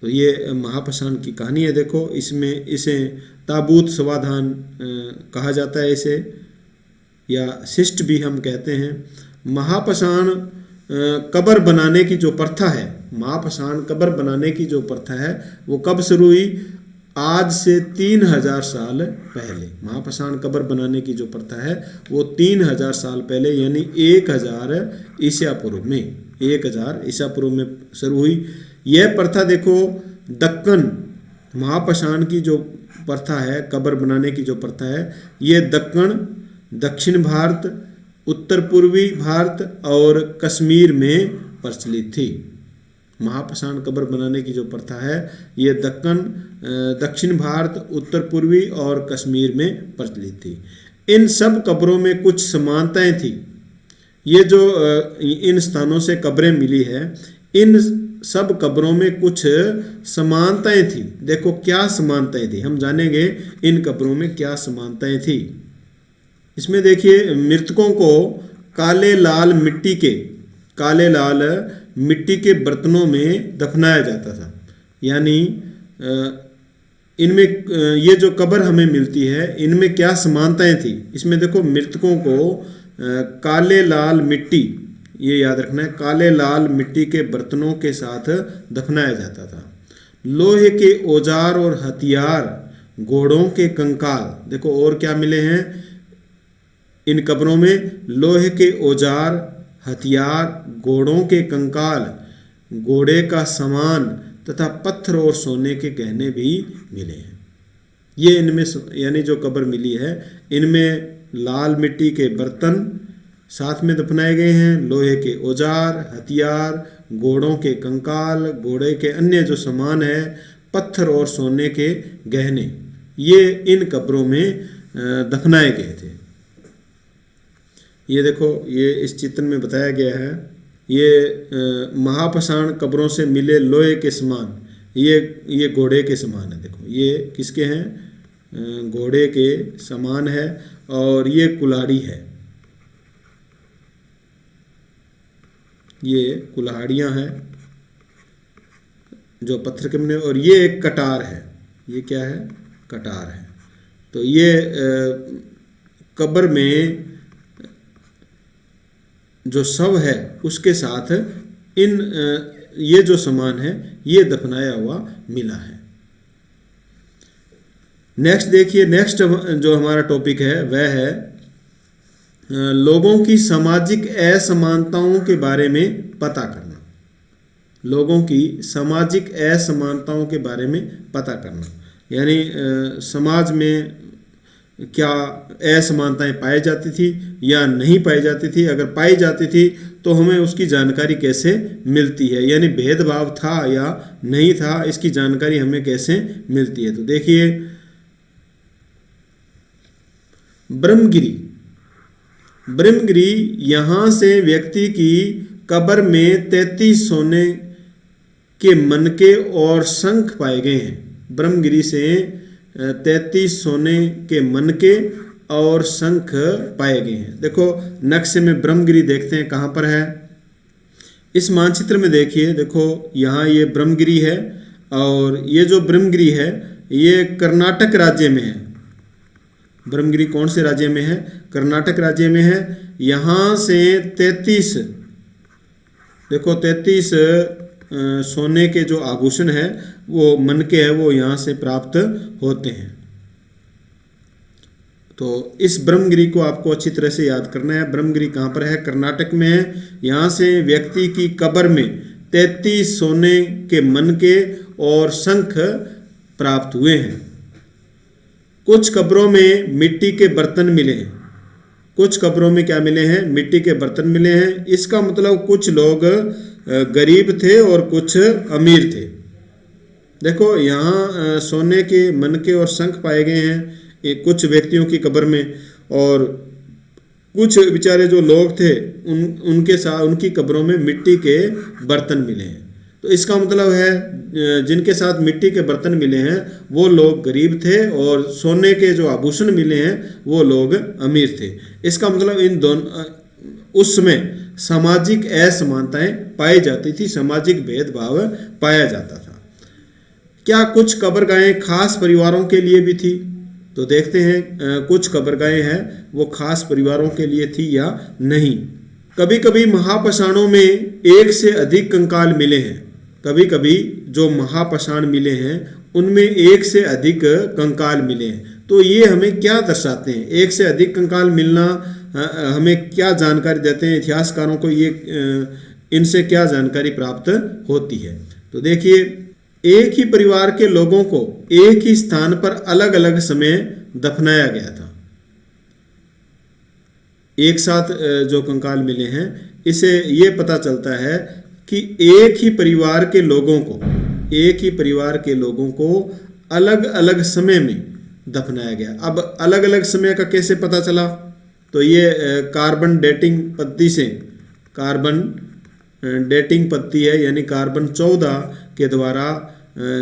Speaker 1: तो ये महापाषाण की कहानी है। देखो इसमें इसे ताबूत समाधान कहा जाता है इसे, या शिष्ट भी हम कहते हैं। महापाषाण कब्र बनाने की जो प्रथा है, महापाषाण कब्र बनाने की जो प्रथा है वो कब शुरू हुई? आज से 3000 साल पहले। महापाषाण कब्र बनाने की जो प्रथा है वो 3000 साल पहले यानी 1000 ईसा पूर्व में, 1000 ईसा पूर्व में शुरू हुई। यह प्रथा देखो दक्कन, महापाषाण की जो प्रथा है, कब्र बनाने की जो प्रथा है, ये दक्कन, दक्षिण भारत, उत्तर पूर्वी भारत और कश्मीर में प्रचलित थी। महापाषाण कब्र बनाने की जो प्रथा है ये दक्कन, दक्षिण भारत, उत्तर पूर्वी और कश्मीर में प्रचलित थी। इन सब कब्रों में कुछ समानताएं थी। ये जो इन स्थानों से कब्रें मिली है, इन सब कब्रों में कुछ समानताएं थी। देखो क्या समानताएं थी, हम जानेंगे इन कब्रों में क्या समानताएं थी। इसमें देखिए मृतकों को काले लाल मिट्टी के बर्तनों में दफनाया जाता था। यानी इनमें ये जो कब्र हमें मिलती है इनमें क्या समानताएं थी। इसमें देखो मृतकों को काले लाल मिट्टी, ये याद रखना है, काले लाल मिट्टी के बर्तनों के साथ दफनाया जाता था। लोहे के औजार और हथियार, घोड़ों के कंकाल, देखो और क्या मिले हैं इन कब्रों में? लोहे के औजार, हथियार, घोड़ों के कंकाल, घोड़े का सामान तथा पत्थर और सोने के गहने भी मिले हैं। ये इनमें यानी जो कब्र मिली है इनमें लाल मिट्टी के बर्तन साथ में दफनाए गए हैं, लोहे के औजार, हथियार, घोड़ों के कंकाल, घोड़े के अन्य जो सामान है, पत्थर और सोने के गहने, ये इन कब्रों में दफनाए गए थे। ये देखो, ये इस चित्र में बताया गया है, ये महापाषाण कब्रों से मिले लोहे के समान, ये घोड़े के समान है। देखो ये किसके हैं, घोड़े के समान है, और ये कुल्हाड़ी है, ये कुल्हाड़ियाँ हैं जो पत्थर के बने, और ये एक कटार है, ये क्या है, कटार है। तो ये कब्र में जो शव है उसके साथ इन ये जो सामान है ये दफनाया हुआ मिला है। नेक्स्ट देखिए, नेक्स्ट जो हमारा टॉपिक है वह है लोगों की सामाजिक असमानताओं के बारे में पता करना। लोगों की सामाजिक असमानताओं के बारे में पता करना, यानी समाज में क्या असमानताएं पाई जाती थी या नहीं पाई जाती थी, अगर पाई जाती थी तो हमें उसकी जानकारी कैसे मिलती है, यानी भेदभाव था या नहीं था, इसकी जानकारी हमें कैसे मिलती है। तो देखिए, ब्रह्मगिरी यहाँ से व्यक्ति की कब्र में 33 सोने के मनके और शंख पाए गए हैं। ब्रह्मगिरी से 33 सोने के मनके और शंख पाए गए हैं। देखो नक्शे में ब्रह्मगिरी देखते हैं कहाँ पर है। इस मानचित्र में देखिए, देखो यहाँ ये ब्रह्मगिरी है, और ये जो ब्रह्मगिरी है ये कर्नाटक राज्य में है। ब्रह्मगिरी कौन से राज्य में है, कर्नाटक राज्य में है। यहाँ से 33 देखो 33 सोने के जो आभूषण है वो मनके है वो यहाँ से प्राप्त होते हैं। तो इस ब्रह्मगिरी को आपको अच्छी तरह से याद करना है। ब्रह्मगिरी कहाँ पर है, कर्नाटक में है। यहाँ से व्यक्ति की कब्र में 33 सोने के मनके और शंख प्राप्त हुए हैं। कुछ कब्रों में मिट्टी के बर्तन मिले हैं। कुछ कब्रों में क्या मिले हैं, मिट्टी के बर्तन मिले हैं। इसका मतलब कुछ लोग गरीब थे और कुछ अमीर थे। देखो यहाँ सोने के मनके और शंख पाए गए हैं कुछ व्यक्तियों की कब्र में, और कुछ बेचारे जो लोग थे उनके साथ उनकी कब्रों में मिट्टी के बर्तन मिले हैं। तो इसका मतलब है जिनके साथ मिट्टी के बर्तन मिले हैं वो लोग गरीब थे, और सोने के जो आभूषण मिले हैं वो लोग अमीर थे। इसका मतलब इन दोनों उस समय सामाजिक असमानताएं पाई जाती थी, सामाजिक भेदभाव पाया जाता था। क्या कुछ कब्रगाहें खास परिवारों के लिए भी थी? तो देखते हैं कुछ कब्रगाहें हैं वो खास परिवारों के लिए थी या नहीं। कभी कभी महापाषाणों में एक से अधिक कंकाल मिले हैं। कभी कभी जो महापाषाण मिले हैं उनमें एक से अधिक कंकाल मिले हैं। तो ये हमें क्या दर्शाते हैं, एक से अधिक कंकाल मिलना हमें क्या जानकारी देते हैं, इतिहासकारों को ये इनसे क्या जानकारी प्राप्त होती है? तो देखिए, एक ही परिवार के लोगों को एक ही स्थान पर अलग अलग समय दफनाया गया था। एक साथ जो कंकाल मिले हैं इसे ये पता चलता है कि एक ही परिवार के लोगों को अलग अलग समय में दफनाया गया। अब अलग अलग समय का कैसे पता चला? तो ये कार्बन डेटिंग पद्धति से, कार्बन डेटिंग पद्धति है, यानी कार्बन 14 के द्वारा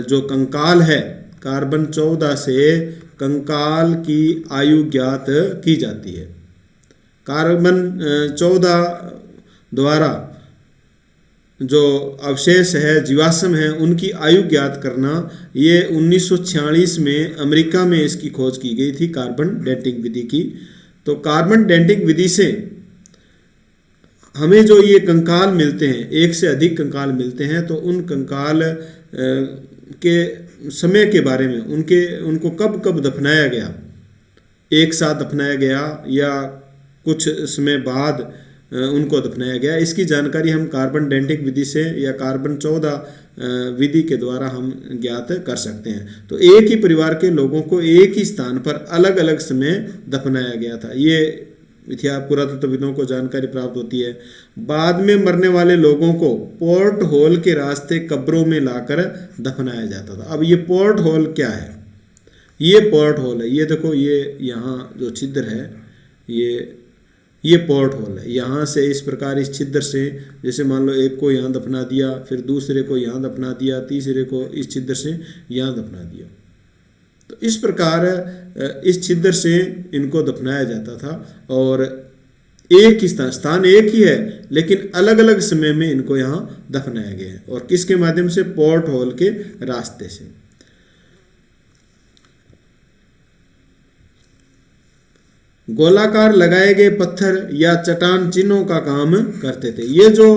Speaker 1: जो कंकाल है, कार्बन 14 से कंकाल की आयु ज्ञात की जाती है। कार्बन 14 द्वारा जो अवशेष है, जीवाश्म है, उनकी आयु ज्ञात करना, ये 1946 में अमेरिका में इसकी खोज की गई थी, कार्बन डेटिंग विधि की। तो कार्बन डेटिंग विधि से हमें जो ये कंकाल मिलते हैं, एक से अधिक कंकाल मिलते हैं, तो उन कंकाल के समय के बारे में, उनको कब कब दफनाया गया, एक साथ दफनाया गया या कुछ समय बाद उनको दफनाया गया। इसकी जानकारी हम कार्बन डेटिंग विधि से या कार्बन 14 विधि के द्वारा हम ज्ञात कर सकते हैं। तो एक ही परिवार के लोगों को एक ही स्थान पर अलग अलग समय दफनाया गया था, ये इतिहास पुरातत्वविदों को जानकारी प्राप्त होती है। बाद में मरने वाले लोगों को पोर्ट होल के रास्ते कब्रों में लाकर दफनाया जाता था। अब ये पोर्ट होल क्या है? ये पोर्ट होल है, ये देखो, ये यहाँ जो छिद्र है ये पोर्ट होल है। यहाँ से इस प्रकार इस छिद्र से, जैसे मान लो एक को यहाँ दफना दिया, फिर दूसरे को यहाँ दफना दिया, तीसरे को इस छिद्र से यहाँ दफना दिया, तो इस प्रकार इस छिद्र से इनको दफनाया जाता था। और एक ही स्थान एक ही है, लेकिन अलग अलग समय में इनको यहाँ दफनाया गया है। और किसके माध्यम से? पोर्ट होल के रास्ते से। गोलाकार लगाए गए पत्थर या चट्टान चिन्हों का काम करते थे। ये जो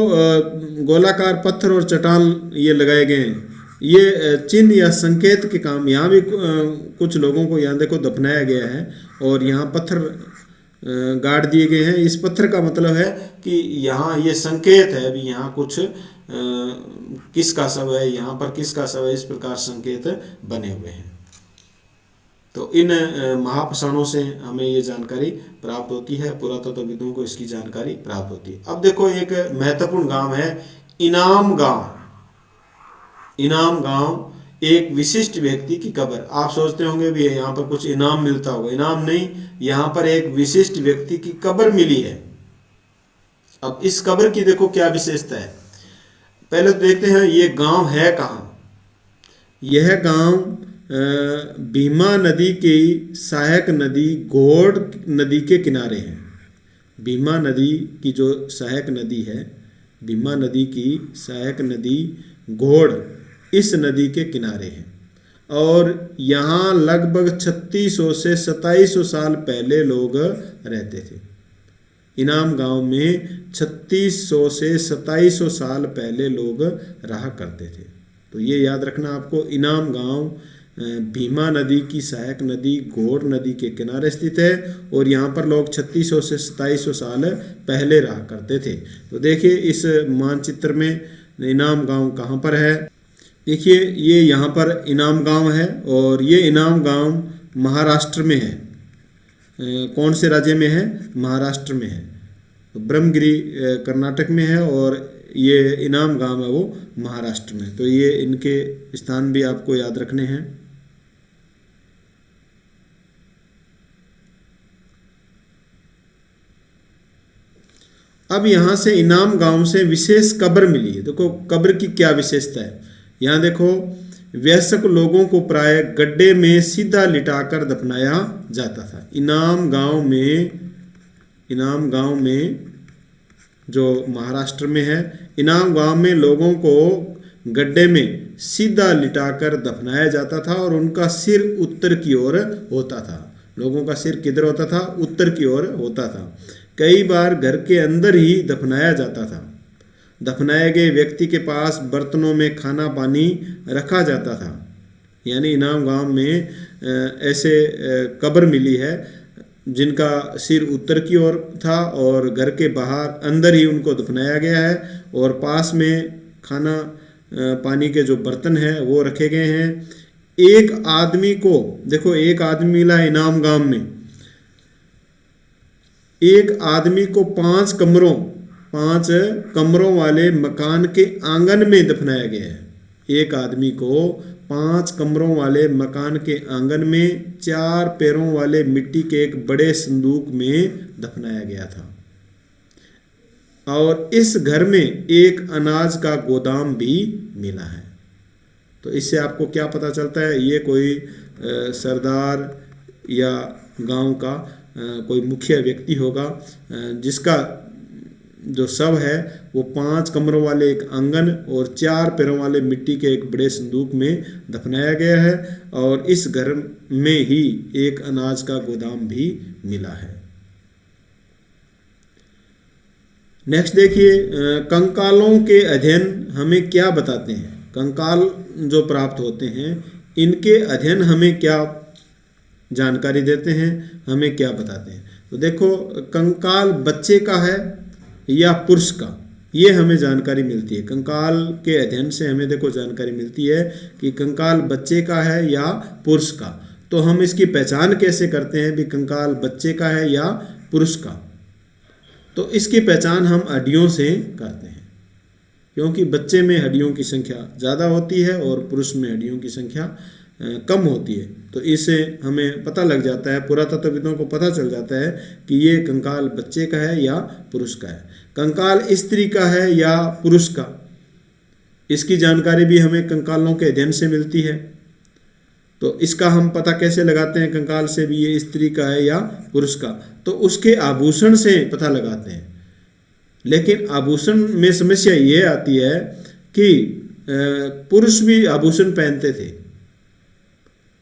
Speaker 1: गोलाकार पत्थर और चट्टान ये लगाए गए हैं, ये चिन्ह या संकेत के काम, यहाँ भी कुछ लोगों को यहाँ देखो दफनाया गया है और यहाँ पत्थर गाड़ दिए गए हैं। इस पत्थर का मतलब है कि यहाँ ये संकेत है, अभी यहाँ कुछ किसका शव है, यहाँ पर किसका शव है, इस प्रकार संकेत बने हुए हैं। तो इन महापाषाणों से हमें ये जानकारी प्राप्त होती है, पुरातत्वविदों को इसकी जानकारी प्राप्त होती है। अब देखो एक महत्वपूर्ण गांव है इनाम गांव। इनाम गांव एक विशिष्ट व्यक्ति की कब्र। आप सोचते होंगे भी यहाँ पर कुछ इनाम मिलता होगा, इनाम नहीं, यहाँ पर एक विशिष्ट व्यक्ति की कब्र मिली है। अब इस कब्र की देखो क्या विशेषता है। पहले तो देखते हैं ये गांव है कहाँ। यह गांव भीमा नदी की सहायक नदी घोड़ नदी के किनारे है। भीमा नदी की जो सहायक नदी है, भीमा नदी की सहायक नदी घोड़ इस नदी के किनारे है। और यहाँ लगभग 3600 से 2700 साल पहले लोग रहते थे। इनाम गांव में 3600 से 2700 साल पहले लोग रहा करते थे। तो ये याद रखना आपको, इनाम गांव भीमा नदी की सहायक नदी घोड़ नदी के किनारे स्थित है और यहाँ पर लोग 3600 से 2700 साल पहले रहा करते थे। तो देखिए इस मानचित्र में इनाम गांव कहाँ पर है। देखिए ये यहाँ पर इनाम गांव है और ये इनाम गांव महाराष्ट्र में है। कौन से राज्य में है? महाराष्ट्र में है। तो ब्रह्मगिरी कर्नाटक में है और ये इनाम गांव है वो महाराष्ट्र में। तो ये इनके स्थान भी आपको याद रखने हैं। अब यहाँ से इनाम गांव से विशेष कब्र मिली है। देखो कब्र की क्या विशेषता है। यहाँ देखो, वयस्क लोगों को प्राय गड्ढे में सीधा लिटाकर दफनाया जाता था। इनाम गांव में जो महाराष्ट्र में है, इनाम गांव में लोगों को गड्ढे में सीधा लिटाकर दफनाया जाता था और उनका सिर उत्तर की ओर होता था। लोगों का सिर किधर होता था? उत्तर की ओर होता था। कई बार घर के अंदर ही दफनाया जाता था। दफनाए गए व्यक्ति के पास बर्तनों में खाना पानी रखा जाता था। यानी इनाम गांव में ऐसे कब्र मिली है जिनका सिर उत्तर की ओर था और घर के बाहर अंदर ही उनको दफनाया गया है और पास में खाना पानी के जो बर्तन हैं वो रखे गए हैं। एक आदमी को देखो, एक आदमी मिला इनाम गांव में। एक आदमी को 5 कमरों वाले मकान के आंगन में दफनाया गया है। एक आदमी को 5 कमरों वाले मकान के आंगन में 4 पैरों वाले मिट्टी के एक बड़े संदूक में दफनाया गया था। और इस घर में एक अनाज का गोदाम भी मिला है। तो इससे आपको क्या पता चलता है? ये कोई सरदार या गांव का कोई मुखिया व्यक्ति होगा जिसका जो शव है वो 5 कमरों वाले एक आंगन और 4 पैरों वाले मिट्टी के एक बड़े संदूक में दफनाया गया है और इस घर में ही एक अनाज का गोदाम भी मिला है। नेक्स्ट देखिए, कंकालों के अध्ययन हमें क्या बताते हैं। कंकाल जो प्राप्त होते हैं इनके अध्ययन हमें क्या जानकारी देते हैं, हमें क्या बताते हैं। तो देखो, कंकाल बच्चे का है या पुरुष का, ये हमें जानकारी मिलती है। कंकाल के अध्ययन से हमें देखो जानकारी मिलती है कि कंकाल बच्चे का है या पुरुष का। तो हम इसकी पहचान कैसे करते हैं भी कंकाल बच्चे का है या पुरुष का? तो इसकी पहचान हम हड्डियों से करते हैं, क्योंकि बच्चे में हड्डियों की संख्या ज़्यादा होती है और पुरुष में हड्डियों की संख्या कम होती है। तो इससे हमें पता लग जाता है, पुरातत्वविदों को पता चल जाता है कि ये कंकाल बच्चे का है या पुरुष का है। कंकाल स्त्री का है या पुरुष का, इसकी जानकारी भी हमें कंकालों के अध्ययन से मिलती है। तो इसका हम पता कैसे लगाते हैं कंकाल से भी ये स्त्री का है या पुरुष का? तो उसके आभूषण से पता लगाते हैं। लेकिन आभूषण में समस्या ये आती है कि पुरुष भी आभूषण पहनते थे।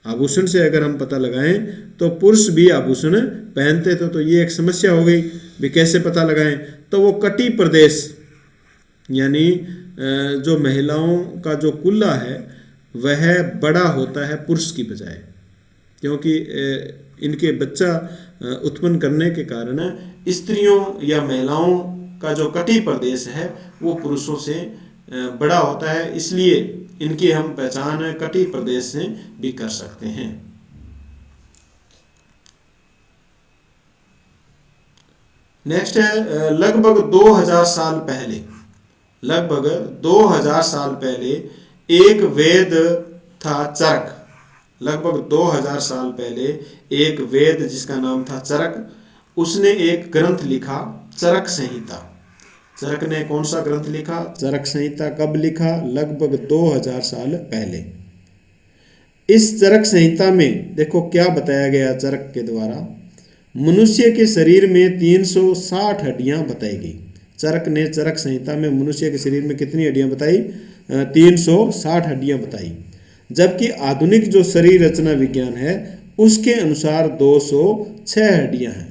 Speaker 1: आभूषण से अगर हम पता लगाएं तो पुरुष भी आभूषण पहनते थे, तो ये एक समस्या हो गई भी कैसे पता लगाएं? तो वो कटी प्रदेश यानी जो महिलाओं का जो कुल्ला है वह बड़ा होता है पुरुष की बजाय, क्योंकि इनके बच्चा उत्पन्न करने के कारण स्त्रियों या महिलाओं का जो कटी प्रदेश है वो पुरुषों से बड़ा होता है, इसलिए इनकी हम पहचान कटी प्रदेश से भी कर सकते हैं। नेक्स्ट है लगभग 2000 साल पहले, लगभग 2000 साल पहले एक वेद था चरक। लगभग 2000 साल पहले एक वेद जिसका नाम था चरक, उसने एक ग्रंथ लिखा चरक संहिता। चरक ने कौन सा ग्रंथ लिखा? चरक संहिता। कब लिखा? लगभग 2000 साल पहले। इस चरक संहिता में देखो क्या बताया गया चरक के द्वारा। मनुष्य के शरीर में 360 हड्डियां बताई गई। चरक ने चरक संहिता में मनुष्य के शरीर में कितनी हड्डियां बताई? 360 हड्डियां बताई, जबकि आधुनिक जो शरीर रचना विज्ञान है उसके अनुसार 206 हड्डियां हैं।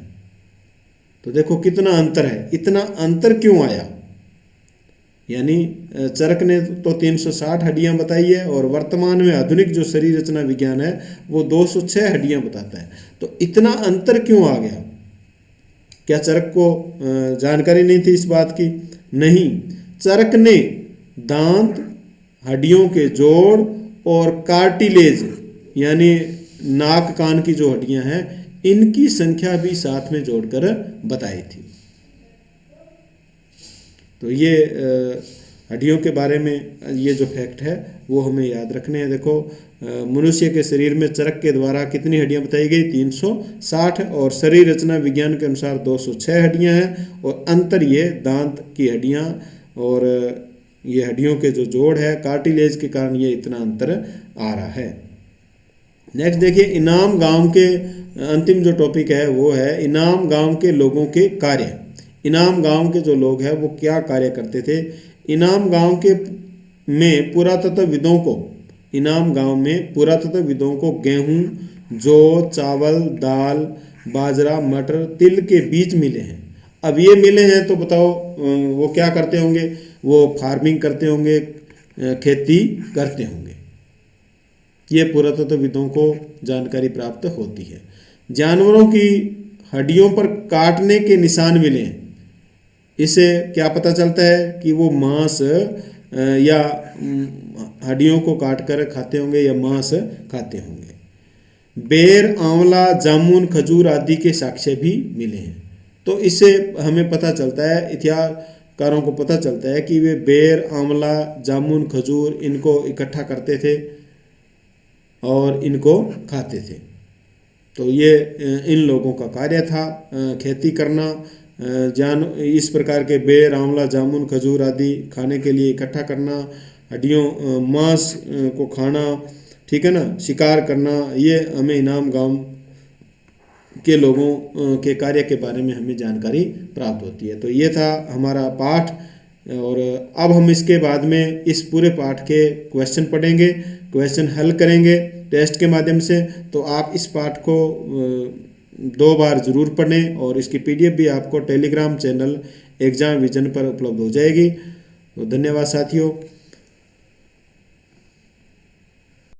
Speaker 1: तो देखो कितना अंतर है। इतना अंतर क्यों आया? यानी चरक ने तो 360 हड्डियां बताई है और वर्तमान में आधुनिक जो शरीर रचना विज्ञान है वो 206 हड्डियां बताता है। तो इतना अंतर क्यों आ गया? क्या चरक को जानकारी नहीं थी इस बात की? नहीं, चरक ने दांत, हड्डियों के जोड़ और कार्टिलेज यानी नाक कान की जो हड्डियां हैं इनकी संख्या भी साथ में जोड़कर बताई थी। तो ये हड्डियों के बारे में ये जो फैक्ट है वो हमें याद रखने हैं। देखो मनुष्य के शरीर में चरक के द्वारा कितनी हड्डियां बताई गई? 360, और शरीर रचना विज्ञान के अनुसार 206 हड्डियां हैं। और अंतर ये दांत की हड्डियां और ये हड्डियों के जो जोड़ है कार्टिलेज के कारण ये इतना अंतर आ रहा है। नेक्स्ट देखिए, इनाम गांव के अंतिम जो टॉपिक है वो है इनाम गांव के लोगों के कार्य। इनाम गांव के जो लोग हैं वो क्या कार्य करते थे? इनाम गांव के में पुरातत्वविदों को, इनाम गांव में पुरातत्वविदों को गेहूं, जौ, चावल, दाल, बाजरा, मटर, तिल के बीज मिले हैं। अब ये मिले हैं तो बताओ वो क्या करते होंगे? वो फार्मिंग करते होंगे, खेती करते होंगे। ये पुरातत्वविदों को जानकारी प्राप्त होती है। जानवरों की हड्डियों पर काटने के निशान मिले हैं। इससे क्या पता चलता है कि वो मांस या हड्डियों को काटकर खाते होंगे या मांस खाते होंगे। बेर, आंवला, जामुन, खजूर आदि के साक्ष्य भी मिले हैं। तो इससे हमें पता चलता है, इतिहासकारों को पता चलता है कि वे बेर, आंवला, जामुन, खजूर इनको इकट्ठा करते थे और इनको खाते थे। तो ये इन लोगों का कार्य था खेती करना, इस प्रकार के बेर, आंवला, जामुन, खजूर आदि खाने के लिए इकट्ठा करना, हड्डियों, मांस को खाना, ठीक है ना, शिकार करना। ये हमें इनाम गांव के लोगों के कार्य के बारे में हमें जानकारी प्राप्त होती है। तो ये था हमारा पाठ, और अब हम इसके बाद में इस पूरे पाठ के क्वेश्चन पढ़ेंगे, क्वेश्चन हल करेंगे टेस्ट के माध्यम से। तो आप इस पाठ को 2 बार ज़रूर पढ़ें और इसकी PDF भी आपको टेलीग्राम चैनल एग्जाम विजन पर उपलब्ध हो जाएगी। तो धन्यवाद साथियों।